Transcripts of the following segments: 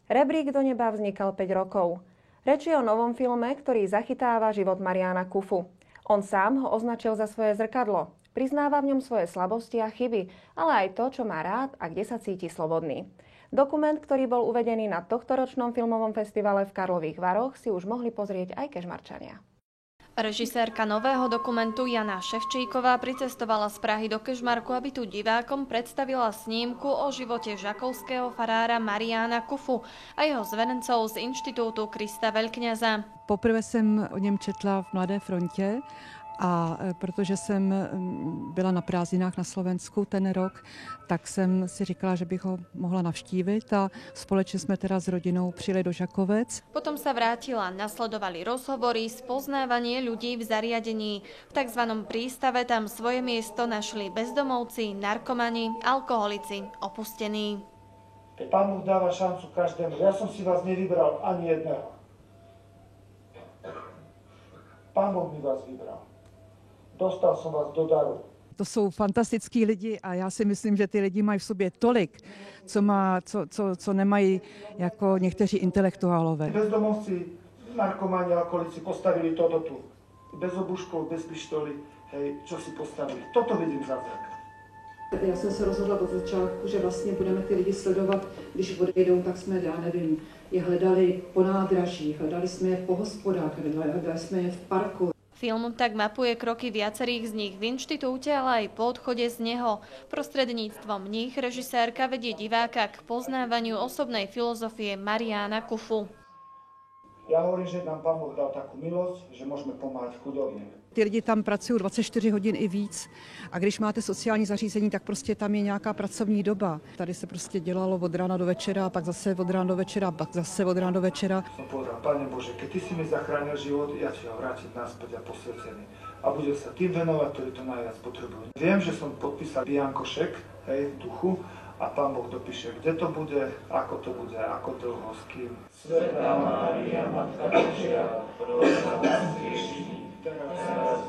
Rebrík do neba vznikal 5 rokov. Reč je o novom filme, ktorý zachytáva život Mariána Kufu. On sám ho označil za svoje zrkadlo. Priznáva v ňom svoje slabosti a chyby, ale aj to, čo má rád a kde sa cíti slobodný. Dokument, ktorý bol uvedený na tohtoročnom filmovom festivale v Karlových Varoch, si už mohli pozrieť aj kežmarčania. Režisérka nového dokumentu Jana Ševčíková pricestovala z Prahy do Kežmarku, aby tu divákom predstavila snímku o živote žakovského farára Mariána Kufu a jeho zverencov z Inštitútu Krista Veľkňaza. Poprvé jsem o něm četla v Mladé frontě a protože jsem byla na prázdninách na Slovensku ten rok, tak jsem si říkala, že bych ho mohla navštívit a společně jsme teda s rodinou přijeli do Žakovec. Potom sa vrátila, nasledovali rozhovory, spoznávanie ľudí v zariadení. V tzv. Prístave tam svoje miesto našli bezdomovci, narkomani, alkoholici, opustení. Pán Boh dáva šancu každému. Ja som si vás nevybral ani jedného. Pán Boh mi vás vybral. Dostal som vás do daru. To jsou fantastickí lidi a já si myslím, že ty lidi mají v sobě tolik, co nemají jako někteří intelektuálové. Bezdomovci, narkomani, alkoholici postavili toto tu. Bez obuškov, bez pištoli, hej, čo si postavili. Toto vidím zázrak. Já jsem se rozhodla od začátku, že vlastně budeme ty lidi sledovat, když odejdou, tak jsme, já nevím, je hledali po nádraží, hledali jsme je po hospodách, hledali jsme je v parku. Film tak mapuje kroky viacerých z nich v inštitúte, ale aj po odchode z neho. Prostredníctvom nich režisérka vedie diváka k poznávaniu osobnej filozofie Mariána Kufu. Ja hovorím, že nám Pán Boh dal takú milosť, že môžeme pomáhať chudobným. Ty lidi tam pracují 24 hodin i víc a když máte sociální zařízení, tak prostě tam je nějaká pracovní doba. Tady se prostě dělalo od rána do večera, pak zase od rána do večera, pak zase od rána do večera. Som povedal, Pane Bože, keď Ty si mi zachránil život, ja Ti ho vrátim naspäť a posvetený. A budem sa tým venovať, ktorí to najviac potrebujú. Viem, že som podpísal biankošek, hej, v duchu, a Pán Boh dopíše, kde to bude, ako dlho, s kým. Svätá Mária, Matka Božia, pros za nás hriešných, teraz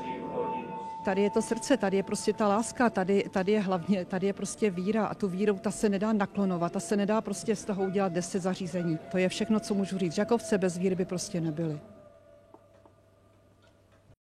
i v hodinu. Tady je to srdce, tady je prostě ta láska, tady je hlavně, tady je prostě víra a tu víru ta se nedá naklonovat, ta se nedá prostě z toho udělat 10 zařízení. To je všechno, co můžu říct. Žakovce bez víry by prostě nebyly.